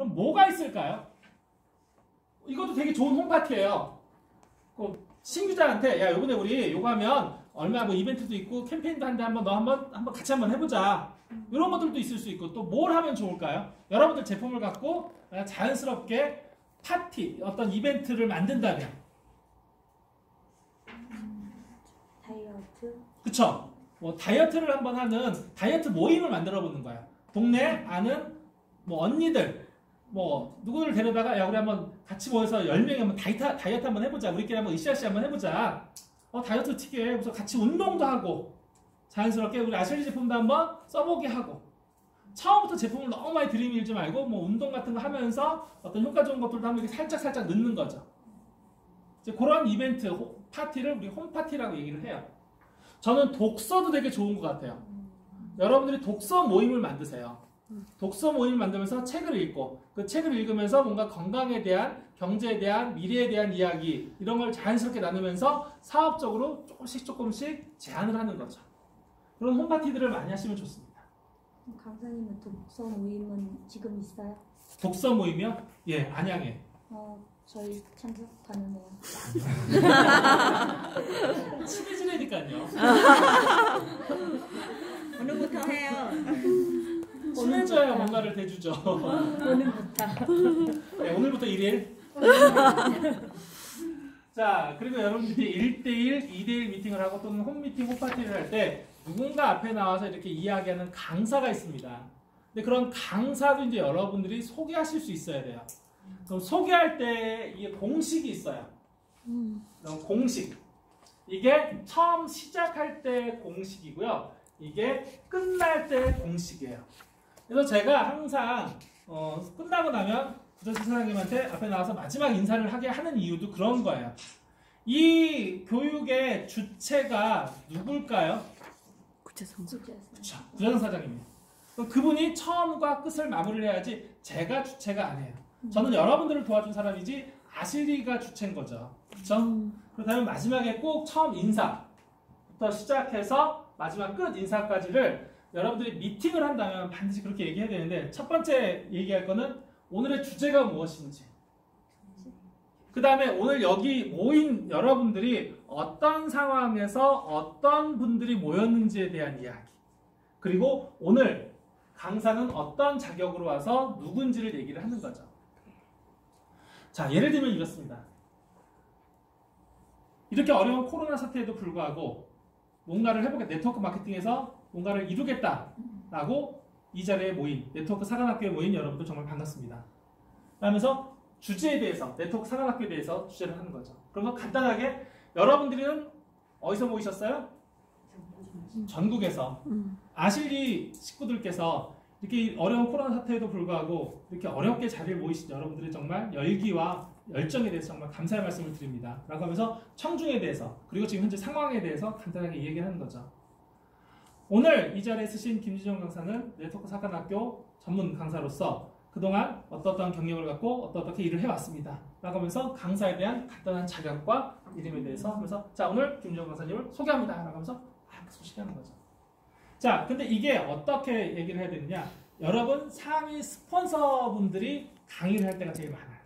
그럼 뭐가 있을까요? 이것도 되게 좋은 홈파티예요. 신규자한테 야 요번에 우리 요거 하면 얼마 뭐 이벤트도 있고 캠페인도 한데 한번 너 한번 같이 한번 해보자. 이런 것들도 있을 수 있고 또 뭘 하면 좋을까요? 여러분들 제품을 갖고 자연스럽게 파티 어떤 이벤트를 만든다면 다이어트? 그쵸? 뭐 다이어트를 한번 하는 다이어트 모임을 만들어 보는 거야. 동네 아는 뭐 언니들 뭐 누구를 데려다가 야 우리 한번 같이 모여서 10명이 한번 다이어트 한번 해보자. 우리끼리 한번 으쌰으쌰 한번 해보자. 다이어트 튀게 그래서 같이 운동도 하고 자연스럽게 우리 아실리 제품도 한번 써보게 하고 처음부터 제품을 너무 많이 들이밀지 말고 뭐 운동 같은 거 하면서 어떤 효과 좋은 것들도 한번 이렇게 살짝 넣는 거죠. 이제 그런 이벤트 파티를 우리 홈파티라고 얘기를 해요. 저는 독서도 되게 좋은 것 같아요. 여러분들이 독서 모임을 만드세요. 독서 모임을 만들면서 책을 읽고 그 책을 읽으면서 뭔가 건강에 대한 경제에 대한 미래에 대한 이야기 이런 걸 자연스럽게 나누면서 사업적으로 조금씩 제안을 하는 거죠. 그런 홈파티들을 많이 하시면 좋습니다. 강사님은 독서 모임은 지금 있어요? 독서 모임이요? 예, 안양에. 저희 참석 가능해요. 친해지니까요. 오늘부터 해요. 친해져야 뭔가를 대주죠. 오늘부터. 네, 오늘부터 1일. 자, 그리고 여러분들이 1대1, 2대1 미팅을 하고 또는 홈미팅, 홈파티를 할 때 누군가 앞에 나와서 이렇게 이야기하는 강사가 있습니다. 근데 그런 강사도 이제 여러분들이 소개하실 수 있어야 돼요. 그럼 소개할 때 이게 공식이 있어요. 공식. 이게 처음 시작할 때 공식이고요. 이게 끝날 때 공식이에요. 그래서 제가 항상 끝나고 나면 부자식 사장님한테 앞에 나와서 마지막 인사를 하게 하는 이유도 그런 거예요. 이 교육의 주체가 누굴까요? 구체성. 그렇죠. 부자식 사장님입니다. 그분이 처음과 끝을 마무리를 해야지 제가 주체가 아니에요. 저는 여러분들을 도와준 사람이지 아실리가 주체인 거죠. 그렇죠? 그렇다면 마지막에 꼭 처음 인사부터 시작해서 마지막 끝 인사까지를 여러분들이 미팅을 한다면 반드시 그렇게 얘기해야 되는데 첫 번째 얘기할 거는 오늘의 주제가 무엇인지 그 다음에 오늘 여기 모인 여러분들이 어떤 상황에서 어떤 분들이 모였는지에 대한 이야기 그리고 오늘 강사는 어떤 자격으로 와서 누군지를 얘기를 하는 거죠. 자, 예를 들면 이렇습니다. 이렇게 어려운 코로나 사태에도 불구하고 뭔가를 해보겠다. 네트워크 마케팅에서 뭔가를 이루겠다라고 이 자리에 모인 네트워크 사관학교에 모인 여러분들 정말 반갑습니다. 그러면서 주제에 대해서 네트워크 사관학교에 대해서 주제를 하는 거죠. 그러면 간단하게 여러분들은 어디서 모이셨어요? 전국에서 아실리 식구들께서 이렇게 어려운 코로나 사태에도 불구하고 이렇게 어렵게 자리에 모이신 여러분들의 정말 열기와 열정에 대해서 정말 감사의 말씀을 드립니다. 라고 하면서 청중에 대해서 그리고 지금 현재 상황에 대해서 간단하게 얘기하는 거죠. 오늘 이 자리에 쓰신 김진영 강사는 네트워크 사관학교 전문 강사로서 그동안 어떤 경력을 갖고 어떻게 일을 해왔습니다. 라고 하면서 강사에 대한 간단한 자격과 이름에 대해서 하면서 자 오늘 김진영 강사님을 소개합니다. 라고 하면서 소개하는 거죠. 자, 근데 이게 어떻게 얘기를 해야 되느냐? 여러분 상위 스폰서분들이 강의를 할 때가 제일 많아요.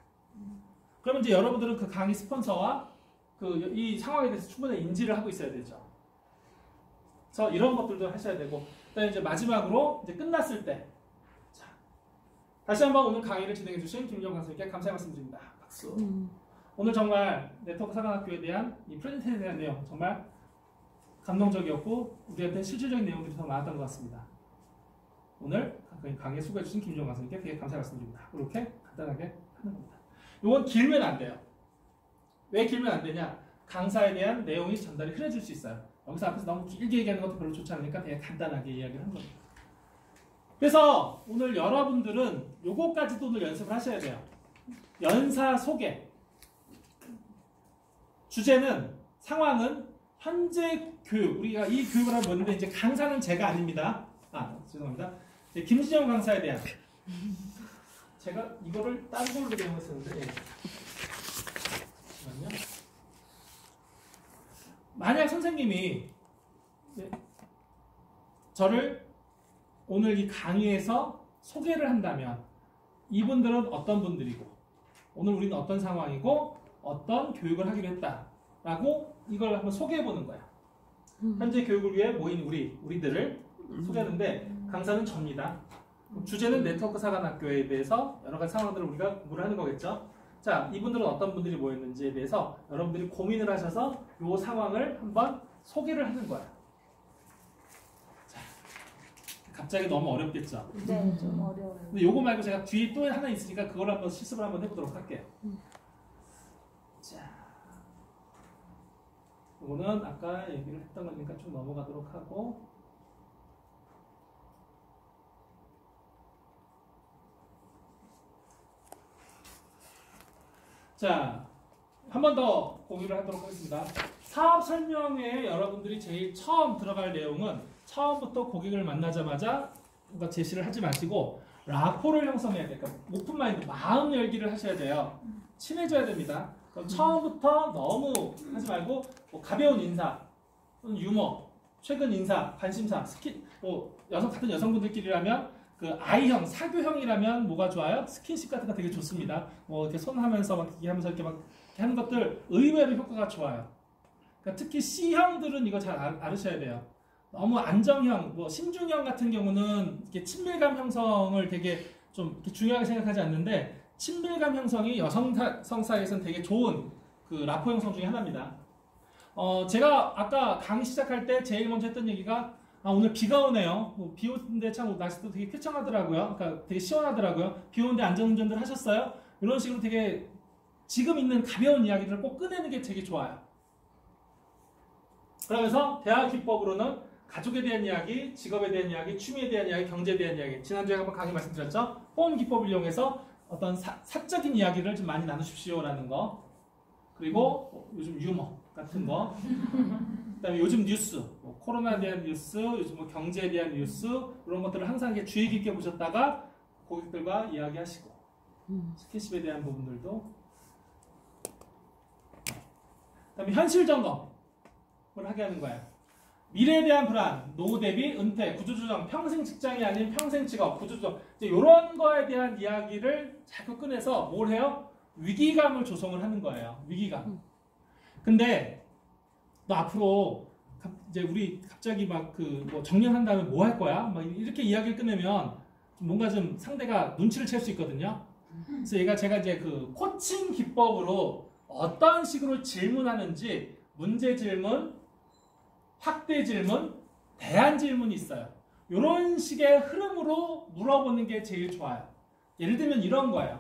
그러면 이제 여러분들은 그 강의 스폰서와 이 상황에 대해서 충분히 인지를 하고 있어야 되죠. 그래서 이런 것들도 하셔야 되고, 그다음에 이제 마지막으로 이제 끝났을 때, 자, 다시 한번 오늘 강의를 진행해주신 김정 강사님께 감사의 말씀드립니다. 박수. 오늘 정말 네트워크 사관학교에 대한 이 프레젠테이션에 대한 내용 정말 감동적이었고 우리한테 실질적인 내용들이 더 많았던 것 같습니다. 오늘 강의에 수고해주신 김정 강사님께 되게 감사의 말씀드립니다. 이렇게 간단하게 하는 겁니다. 이건 길면 안 돼요. 왜 길면 안 되냐? 강사에 대한 내용이 전달이 흐려질 수 있어요. 여기서 앞에서 너무 길게 얘기하는 것도 별로 좋지 않으니까 되게 간단하게 이야기를 한 겁니다. 그래서 오늘 여러분들은 요거까지도 오늘 연습을 하셔야 돼요. 연사 소개. 주제는 상황은 현재 교육. 우리가 이 교육을 하고 있는데 이제 강사는 제가 아닙니다. 죄송합니다. 김진영 강사에 대한 제가 이거를 딴 걸로 배웠었는데 잠깐만요. 만약 선생님이 저를 오늘 이 강의에서 소개를 한다면 이분들은 어떤 분들이고 오늘 우리는 어떤 상황이고 어떤 교육을 하기로 했다라고 이걸 한번 소개해 보는 거야. 현재 교육을 위해 모인 우리들을 소개하는데 강사는 접니다. 주제는 네트워크 사관학교에 대해서 여러 가지 상황들을 우리가 공부를 하는 거겠죠. 자, 이분들은 어떤 분들이 모였는지에 대해서 여러분들이 고민을 하셔서 이 상황을 한번 소개를 하는 거야. 자, 갑자기 너무 어렵겠죠? 네, 좀 어려워요. 근데 요거 말고 제가 뒤에 또 하나 있으니까 그걸 한번 실습을 한번 해보도록 할게요. 자, 요거는 아까 얘기를 했던 거니까 좀 넘어가도록 하고 자, 한 번 더 공유를 하도록 하겠습니다. 사업 설명회에 여러분들이 제일 처음 들어갈 내용은 처음부터 고객을 만나자마자 뭔가 제시를 하지 마시고 라포를 형성해야 돼요. 그러니까 오픈 마인드, 마음 열기를 하셔야 돼요. 친해져야 됩니다. 그럼 처음부터 너무 하지 말고 뭐 가벼운 인사, 유머, 최근 인사, 관심사, 같은 여성분들끼리라면 그 아이형, 사교형이라면 뭐가 좋아요? 스킨십 같은 거 되게 좋습니다. 뭐 이렇게 손하면서 막 이렇게 하면서 이렇게 막 하는 것들 의외로 효과가 좋아요. 그러니까 특히 C형들은 이거 잘 알으셔야 돼요. 너무 안정형, 뭐 신중형 같은 경우는 이렇게 친밀감 형성을 되게 좀 이렇게 중요하게 생각하지 않는데 친밀감 형성이 여성 사이에서는 되게 좋은 그 라포 형성 중에 하나입니다. 제가 아까 강의 시작할 때 제일 먼저 했던 얘기가 오늘 비가 오네요. 비 오는데 참 날씨도 되게 쾌청하더라고요. 그러니까 되게 시원하더라고요. 비 오는데 안전운전들 하셨어요? 이런 식으로 되게 지금 있는 가벼운 이야기들을 꼭 꺼내는 게 되게 좋아요. 그러면서 대화 기법으로는 가족에 대한 이야기, 직업에 대한 이야기, 취미에 대한 이야기, 경제에 대한 이야기. 지난주에 한번 강의 말씀드렸죠? 호응 기법을 이용해서 어떤 사적인 이야기를 좀 많이 나누십시오라는 거. 그리고 요즘 유머 같은 거. 그다음에 요즘 뉴스, 뭐 코로나에 대한 뉴스, 요즘 뭐 경제에 대한 뉴스 이런 것들을 항상 이렇게 주의 깊게 보셨다가 고객들과 이야기하시고 스킨십에 대한 부분들도. 그다음에 현실 점검을 하게 하는 거예요. 미래에 대한 불안, 노후 대비, 은퇴, 구조조정, 평생 직장이 아닌 평생 직업, 구조조정 이런 거에 대한 이야기를 자꾸 꺼내서 뭘 해요? 위기감을 조성을 하는 거예요. 위기감. 근데 너 앞으로 이제 우리 갑자기 막 뭐 정년한 다음에 뭐 할 거야? 막 이렇게 이야기를 꺼내면 뭔가 좀 상대가 눈치를 챌 수 있거든요. 그래서 제가 이제 그 코칭 기법으로 어떤 식으로 질문하는지 문제 질문, 확대 질문, 대안 질문이 있어요. 이런 식의 흐름으로 물어보는 게 제일 좋아요. 예를 들면 이런 거예요.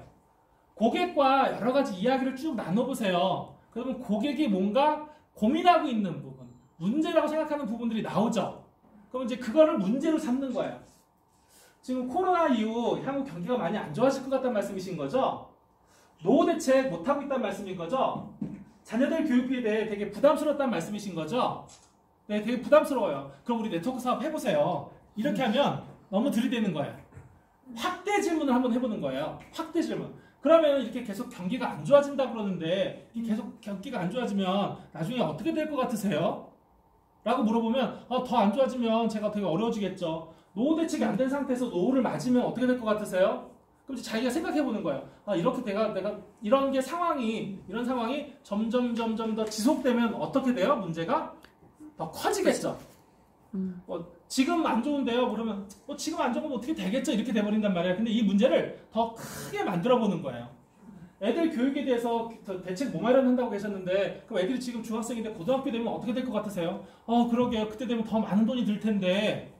고객과 여러 가지 이야기를 쭉 나눠보세요. 그러면 고객이 뭔가 고민하고 있는 부분, 문제라고 생각하는 부분들이 나오죠. 그럼 이제 그거를 문제로 삼는 거예요. 지금 코로나 이후 향후 경기가 많이 안 좋아질 것 같다는 말씀이신 거죠? 노후 대책 못하고 있다는 말씀인 거죠? 자녀들 교육비에 대해 되게 부담스럽다는 말씀이신 거죠? 네, 되게 부담스러워요. 그럼 우리 네트워크 사업 해보세요. 이렇게 하면 너무 들이대는 거예요. 확대 질문을 한번 해보는 거예요. 확대 질문. 그러면 이렇게 계속 경기가 안 좋아진다 그러는데 계속 경기가 안 좋아지면 나중에 어떻게 될 것 같으세요? 라고 물어보면 더 안 좋아지면 제가 되게 어려워지겠죠. 노후 대책이 안 된 상태에서 노후를 맞으면 어떻게 될 것 같으세요? 그럼 이제 자기가 생각해 보는 거예요. 이렇게 내가 이런 상황이 점점 더 지속되면 어떻게 돼요? 문제가 더 커지겠죠. 지금 안 좋은데요? 그러면 지금 안 좋으면 어떻게 되겠죠? 이렇게 돼버린단 말이에요. 근데 이 문제를 더 크게 만들어 보는 거예요. 애들 교육에 대해서 대책 뭐 마련한다고 계셨는데 그럼 애들이 지금 중학생인데 고등학교 되면 어떻게 될 것 같으세요? 그러게요. 그때 되면 더 많은 돈이 들 텐데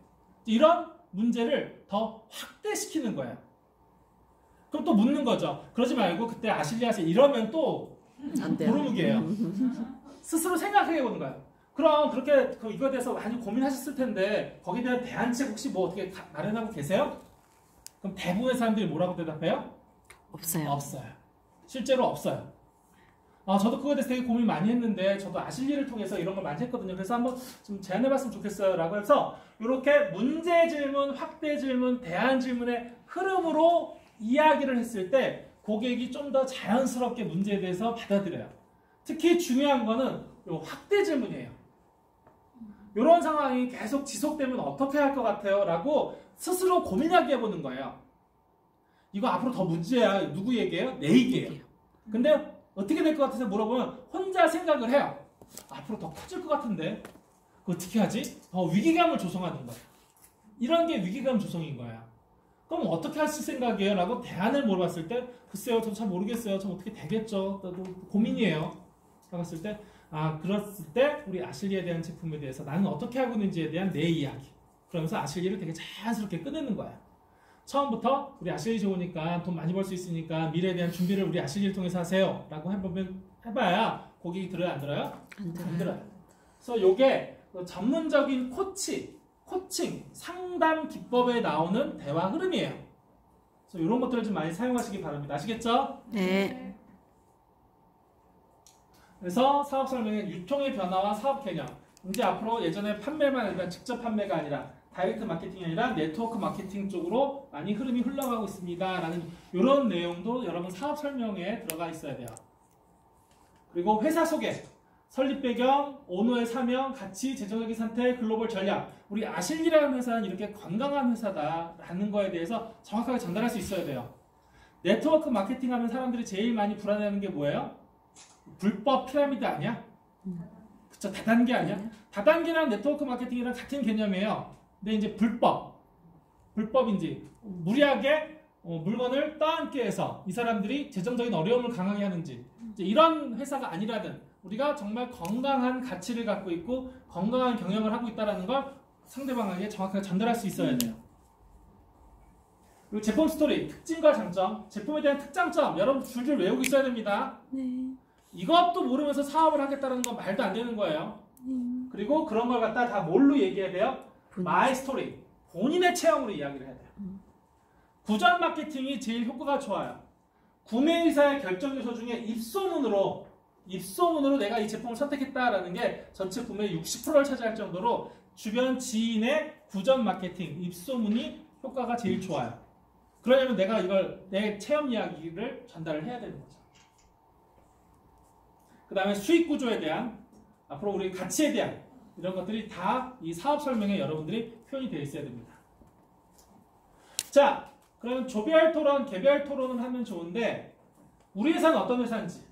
이런 문제를 더 확대시키는 거예요. 그럼 또 묻는 거죠. 그러지 말고 그때 아실리아세 이러면 또 도루묵이에요. 스스로 생각해 보는 거예요. 그럼 그렇게 이거에 대해서 많이 고민하셨을 텐데 거기에 대한 대안책 혹시 뭐 어떻게 마련하고 계세요? 그럼 대부분의 사람들이 뭐라고 대답해요? 없어요. 없어요. 실제로 없어요. 저도 그거에 대해서 되게 고민 많이 했는데 저도 아실리를 통해서 이런 걸 많이 했거든요. 그래서 한번 좀 제안해봤으면 좋겠어요 라고 해서 이렇게 문제 질문, 확대 질문, 대안 질문의 흐름으로 이야기를 했을 때 고객이 좀 더 자연스럽게 문제에 대해서 받아들여요. 특히 중요한 거는 이 확대 질문이에요. 이런 상황이 계속 지속되면 어떻게 할 것 같아요? 라고 스스로 고민하게 해보는 거예요. 이거 앞으로 더 문제야. 누구 얘기예요? 내 얘기예요. 근데 어떻게 될 것 같아서 물어보면 혼자 생각을 해요. 앞으로 더 커질 것 같은데 그거 어떻게 하지? 위기감을 조성하는 거야. 이런 게 위기감 조성인 거야. 그럼 어떻게 하실 생각이에요? 라고 대안을 물어봤을 때 글쎄요, 저 잘 모르겠어요. 저 어떻게 되겠죠? 나도 고민이에요. 라고 했을 때 그랬을 때 우리 아실리에 대한 제품에 대해서 나는 어떻게 하고 있는지에 대한 내 이야기. 그러면서 아실리를 되게 자연스럽게 꺼내는 거야. 처음부터 우리 아실리 좋으니까 돈 많이 벌 수 있으니까 미래에 대한 준비를 우리 아실리를 통해서 하세요. 라고 해봐야 고객이 들어요? 안 들어요? 안 들어요. 안 들어요. 그래서 요게 전문적인 코칭, 상담 기법에 나오는 대화 흐름이에요. 그래서 이런 것들을 좀 많이 사용하시기 바랍니다. 아시겠죠? 네. 그래서 사업 설명의 유통의 변화와 사업 개념. 이제 앞으로 예전에 판매만 아니라 직접 판매가 아니라 다이렉트 마케팅이 아니라 네트워크 마케팅 쪽으로 많이 흐름이 흘러가고 있습니다. 라는 이런 내용도 여러분 사업 설명에 들어가 있어야 돼요. 그리고 회사 소개, 설립 배경, 오너의 사명, 가치, 재정적인 상태, 글로벌 전략. 우리 아실리라는 회사는 이렇게 건강한 회사다라는 거에 대해서 정확하게 전달할 수 있어야 돼요. 네트워크 마케팅 하면 사람들이 제일 많이 불안해하는 게 뭐예요? 불법 피라미드 아니야? 그쵸, 다단계 아니야? 다단계랑 네트워크 마케팅이랑 같은 개념이에요. 근데 이제 불법인지 무리하게 물건을 떠안게 해서 이 사람들이 재정적인 어려움을 강하게 하는지 이제 이런 회사가 아니라든 우리가 정말 건강한 가치를 갖고 있고 건강한 경영을 하고 있다는 걸 상대방에게 정확하게 전달할 수 있어야 돼요. 그리고 제품 스토리, 특징과 장점, 제품에 대한 특장점 여러분 줄줄 외우고 있어야 됩니다. 네. 이것도 모르면서 사업을 하겠다는 건 말도 안 되는 거예요. 그리고 그런 걸 갖다 다 뭘로 얘기해야 돼요? 마이 스토리, 본인의 체험으로 이야기를 해야 돼요. 구전 마케팅이 제일 효과가 좋아요. 구매 의사의 결정 요소 중에 입소문으로 내가 이 제품을 선택했다라는 게 전체 구매의 60%를 차지할 정도로 주변 지인의 구전 마케팅, 입소문이 효과가 제일 좋아요. 그러려면 내가 이걸 내 체험 이야기를 전달을 해야 되는 거죠. 그 다음에 수익 구조에 대한 앞으로 우리 가치에 대한 이런 것들이 다 이 사업 설명에 여러분들이 표현이 되어 있어야 됩니다. 자, 그러면 조별 토론, 개별 토론을 하면 좋은데 우리 회사는 어떤 회사인지,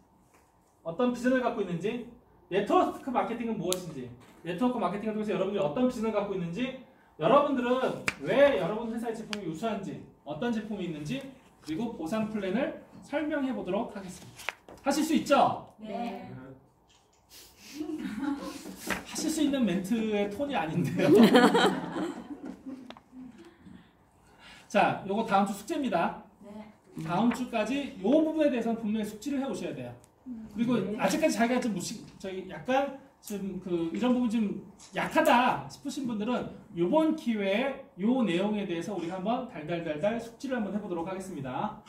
어떤 비전을 갖고 있는지, 네트워크 마케팅은 무엇인지, 네트워크 마케팅을 통해서 여러분들이 어떤 비전을 갖고 있는지, 여러분들은 왜 여러분 회사의 제품이 우수한지, 어떤 제품이 있는지, 그리고 보상 플랜을 설명해 보도록 하겠습니다. 하실 수 있죠? 네. 하실 수 있는 멘트의 톤이 아닌데요. 자, 요거 다음 주 숙제입니다. 다음 주까지 요 부분에 대해서는 분명히 숙지를 해 오셔야 돼요. 그리고 아직까지 자기가 좀 저희 약간 좀 이런 부분 좀 약하다 싶으신 분들은 요번 기회에 요 내용에 대해서 우리가 한번 달달달달 숙지를 한번 해보도록 하겠습니다.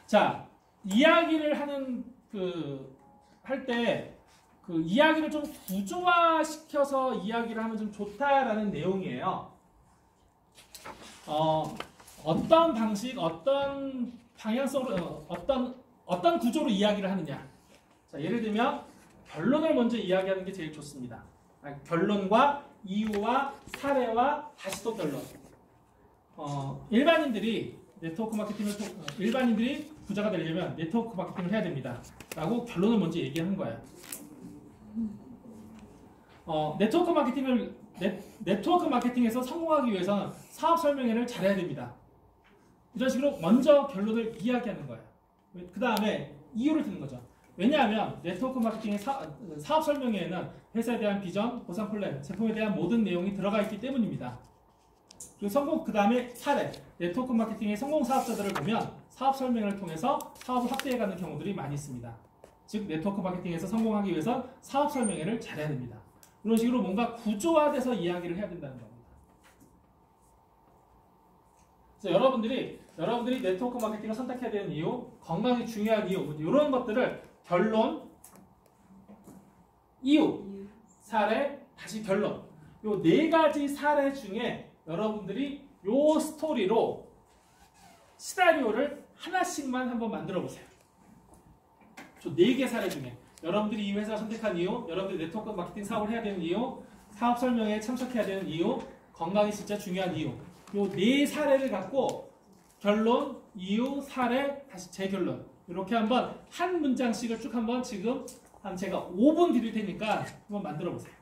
자, 이야기를 하는 할 때 이야기를 좀 구조화시켜서 이야기를 하면 좀 좋다라는 내용이에요. 어떤 방식, 어떤 방향성으로, 어떤 구조로 이야기를 하느냐. 자, 예를 들면 결론을 먼저 이야기하는 게 제일 좋습니다. 결론과 이유와 사례와 다시 또 결론. 일반인들이 부자가 되려면 네트워크 마케팅을 해야 됩니다. 라고 결론을 먼저 얘기하는 거예요. 네트워크 마케팅에서 성공하기 위해서는 사업 설명회를 잘해야 됩니다. 이런 식으로 먼저 결론을 이야기하는 거예요. 그 다음에 이유를 듣는 거죠. 왜냐하면 네트워크 마케팅의 사업 설명회에는 회사에 대한 비전, 보상 플랜, 제품에 대한 모든 내용이 들어가 있기 때문입니다. 그리고 그 다음에 사례, 네트워크 마케팅의 성공 사업자들을 보면 사업 설명을 통해서 사업을 확대해가는 경우들이 많이 있습니다. 즉 네트워크 마케팅에서 성공하기 위해서 사업 설명회를 잘해야 됩니다. 이런 식으로 뭔가 구조화돼서 이야기를 해야 된다는 겁니다. 그래서 여러분들이 네트워크 마케팅을 선택해야 되는 이유, 건강이 중요한 이유, 이런 것들을 결론, 이유, 사례, 다시 결론. 요 네 가지 사례 중에 여러분들이 요 스토리로 시나리오를 하나씩만 한번 만들어 보세요. 저 4개 사례 중에 여러분들이 이 회사 선택한 이유, 여러분들이 네트워크 마케팅 사업을 해야 되는 이유, 사업 설명회에 참석해야 되는 이유, 건강이 진짜 중요한 이유. 요 네 사례를 갖고 결론, 이유, 사례, 다시 재결론. 이렇게 한번 한 문장씩을 쭉 한번 지금 한 제가 5분 드릴 테니까 한번 만들어 보세요.